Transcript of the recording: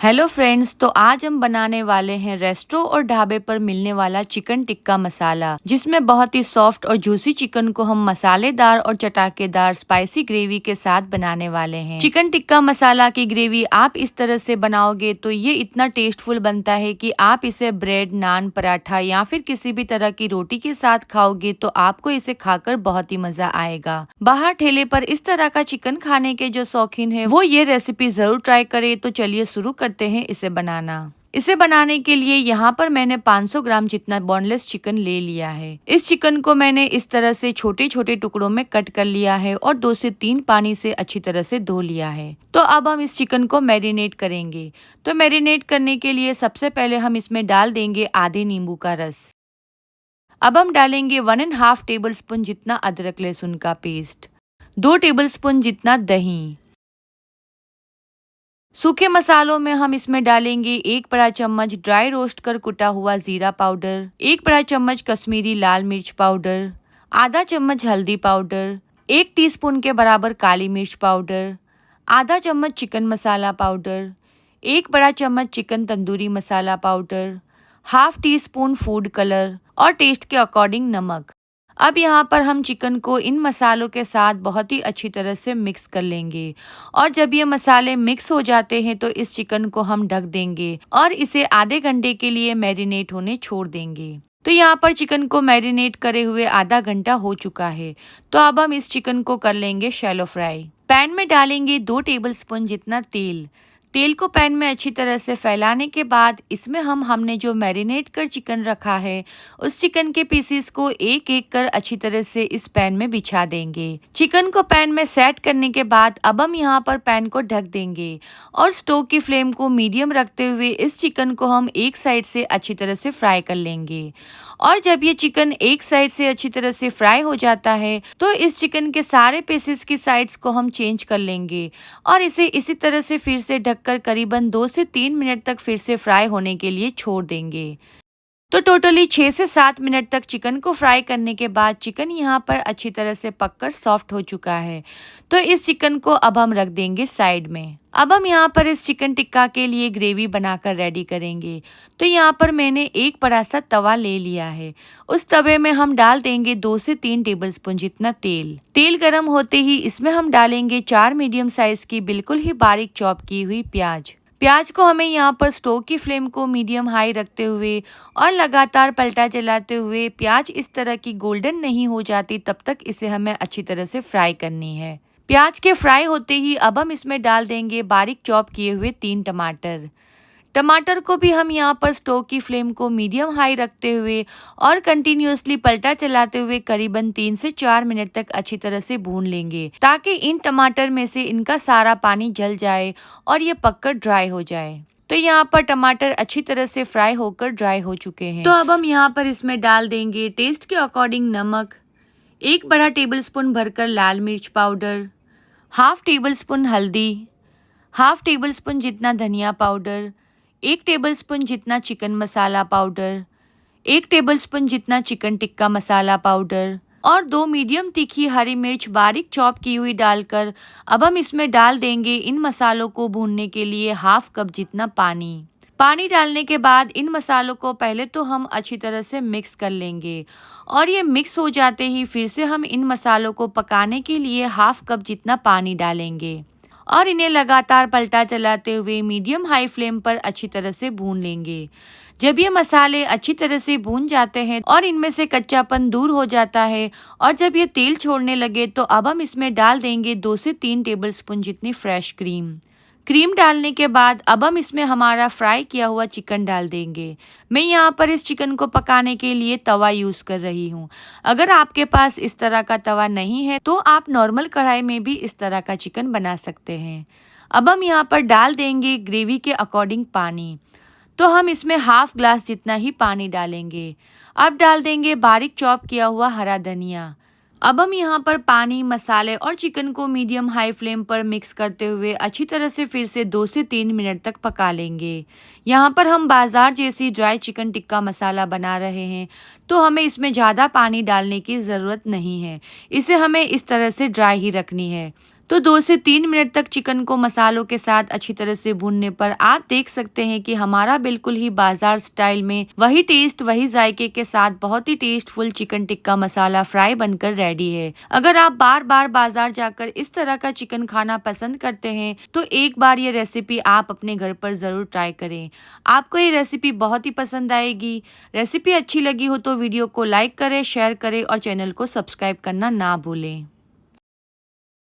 Hello friends, तो आज हम बनाने वाले हैं रेस्टोरेंट और ढाबे पर मिलने वाला चिकन टिक्का मसाला, जिसमें बहुत ही सॉफ्ट और जूसी चिकन को हम मसालेदार और चटाकेदार स्पाइसी ग्रेवी के साथ बनाने वाले हैं। चिकन टिक्का मसाला की ग्रेवी आप इस तरह से बनाओगे तो ये इतना टेस्टफुल बनता है कि आप इसे ब्रेड, नान, पराठा या फिर किसी भी तरह की रोटी के साथ खाओगे तो आपको इसे खाकर बहुत ही मजा आएगा। बाहर ठेले पर इस तरह का चिकन खाने के जो शौकीन है वो ये रेसिपी जरूर ट्राई करे। तो चलिए शुरू करते हैं इसे बनाना। इसे बनाने के लिए यहाँ पर मैंने 500 ग्राम जितना बोनलेस चिकन ले लिया है। इस चिकन को मैंने इस तरह से छोटे छोटे टुकड़ों में कट कर लिया है और 2 से 3 पानी से अच्छी तरह से धो लिया है। तो अब हम इस चिकन को मैरिनेट करेंगे। तो मैरिनेट करने के लिए सबसे पहले हम इसमें डाल देंगे आधे नींबू का रस। अब हम डालेंगे 1.5 टेबल स्पून जितना अदरक लहसुन का पेस्ट, 2 टेबल स्पून जितना दही। सूखे मसालों में हम इसमें डालेंगे 1 बड़ा चम्मच ड्राई रोस्ट कर कुटा हुआ जीरा पाउडर, 1 बड़ा चम्मच कश्मीरी लाल मिर्च पाउडर, आधा चम्मच हल्दी पाउडर, 1 टीस्पून के बराबर काली मिर्च पाउडर, आधा चम्मच चिकन मसाला पाउडर, 1 बड़ा चम्मच chicken tandoori masala powder, half teaspoon food colour और टेस्ट के अकॉर्डिंग नमक। अब यहाँ पर हम चिकन को इन मसालों के साथ बहुत ही अच्छी तरह से मिक्स कर लेंगे और जब ये मसाले मिक्स हो जाते हैं तो इस चिकन को हम ढक देंगे और इसे आधे घंटे के लिए मैरिनेट होने छोड़ देंगे। तो यहाँ पर चिकन को मैरिनेट करे हुए आधा घंटा हो चुका है। तो अब हम इस चिकन को कर लेंगे शैलो फ्राई। पैन में डालेंगे 2 टेबल स्पून जितना तेल। तेल को पैन में अच्छी तरह से फैलाने के बाद इसमें हमने जो मैरिनेट कर चिकन रखा है उस चिकन के पीसेस को एक एक कर अच्छी तरह से इस पैन में बिछा देंगे। चिकन को पैन में सेट करने के बाद अब हम यहाँ पर पैन को ढक देंगे और स्टोव की फ्लेम को मीडियम रखते हुए इस चिकन को हम एक साइड से अच्छी तरह से फ्राई कर लेंगे। और जब ये चिकन एक साइड से अच्छी तरह से फ्राई हो जाता है तो इस चिकन के सारे पीसेस की साइड्स को हम चेंज कर लेंगे और इसे इसी तरह से फिर से ढककर करीबन 2 से 3 मिनट तक फिर से फ्राई होने के लिए छोड़ देंगे। तो टोटली 6 से 7 मिनट तक चिकन को फ्राई करने के बाद चिकन यहाँ पर अच्छी तरह से पककर सॉफ्ट हो चुका है। तो इस चिकन को अब हम रख देंगे साइड में। अब हम यहाँ पर इस चिकन टिक्का के लिए ग्रेवी बनाकर रेडी करेंगे। तो यहाँ पर मैंने एक बड़ा सा तवा ले लिया है। उस तवे में हम डाल देंगे 2 से 3 टेबल स्पून जितना तेल। तेल गर्म होते ही इसमें हम डालेंगे 4 मीडियम साइज की बिल्कुल ही बारीक चॉप की हुई प्याज। प्याज को हमें यहाँ पर स्टोव की फ्लेम को मीडियम हाई रखते हुए और लगातार पलटा चलाते हुए प्याज इस तरह की गोल्डन नहीं हो जाती तब तक इसे हमें अच्छी तरह से फ्राई करनी है। प्याज के फ्राई होते ही अब हम इसमें डाल देंगे बारीक चॉप किए हुए 3 टमाटर। टमाटर को भी हम यहाँ पर स्टोव की फ्लेम को मीडियम हाई रखते हुए और कंटिन्यूअसली पलटा चलाते हुए करीबन 3 से 4 मिनट तक अच्छी तरह से भून लेंगे ताकि इन टमाटर में से इनका सारा पानी जल जाए और ये पककर ड्राई हो जाए। तो यहाँ पर टमाटर अच्छी तरह से फ्राई होकर ड्राई हो चुके हैं। तो अब हम यहाँ पर इसमें डाल देंगे टेस्ट के अकॉर्डिंग नमक, 1 बड़ा टेबल स्पून भरकर लाल मिर्च पाउडर, हाफ टेबल स्पून हल्दी, हाफ टेबल स्पून जितना धनिया पाउडर, 1 टेबल स्पून जितना चिकन मसाला पाउडर, 1 टेबल स्पून जितना चिकन टिक्का मसाला पाउडर और 2 मीडियम तीखी हरी मिर्च बारीक चॉप की हुई डालकर अब हम इसमें डाल देंगे इन मसालों को भूनने के लिए हाफ कप जितना पानी। पानी डालने के बाद इन मसालों को पहले तो हम अच्छी तरह से मिक्स कर लेंगे और ये मिक्स हो जाते ही फिर से हम इन मसालों को पकाने के लिए हाफ कप जितना पानी डालेंगे और इन्हें लगातार पलटा चलाते हुए मीडियम हाई फ्लेम पर अच्छी तरह से भून लेंगे। जब ये मसाले अच्छी तरह से भून जाते हैं और इनमें से कच्चापन दूर हो जाता है और जब ये तेल छोड़ने लगे तो अब हम इसमें डाल देंगे 2 से 3 टेबल स्पून जितनी फ्रेश क्रीम। क्रीम डालने के बाद अब हम इसमें हमारा फ्राई किया हुआ चिकन डाल देंगे। मैं यहाँ पर इस चिकन को पकाने के लिए तवा यूज कर रही हूँ। अगर आपके पास इस तरह का तवा नहीं है तो आप नॉर्मल कढ़ाई में भी इस तरह का चिकन बना सकते हैं। अब हम यहाँ पर डाल देंगे ग्रेवी के अकॉर्डिंग पानी। तो हम इसमें हाफ ग्लास जितना ही पानी डालेंगे। अब डाल देंगे बारीक चॉप किया हुआ हरा धनिया। अब हम यहाँ पर पानी, मसाले और चिकन को मीडियम हाई फ्लेम पर मिक्स करते हुए अच्छी तरह से फिर से 2 से 3 मिनट तक पका लेंगे। यहाँ पर हम बाजार जैसी ड्राई चिकन टिक्का मसाला बना रहे हैं तो हमें इसमें ज़्यादा पानी डालने की ज़रूरत नहीं है। इसे हमें इस तरह से ड्राई ही रखनी है। तो 2 से 3 मिनट तक चिकन को मसालों के साथ अच्छी तरह से भूनने पर आप देख सकते हैं कि हमारा बिल्कुल ही बाजार स्टाइल में वही टेस्ट वही जायके के साथ बहुत ही tasteful chicken tikka masala fry बनकर रेडी है। अगर आप बार बार बाजार जाकर इस तरह का चिकन खाना पसंद करते हैं तो एक बार ये रेसिपी आप अपने घर पर जरूर ट्राई करें। आपको ये रेसिपी बहुत ही पसंद आएगी। रेसिपी अच्छी लगी हो तो वीडियो को लाइक करें, शेयर करें और चैनल को सब्सक्राइब करना ना भूलें।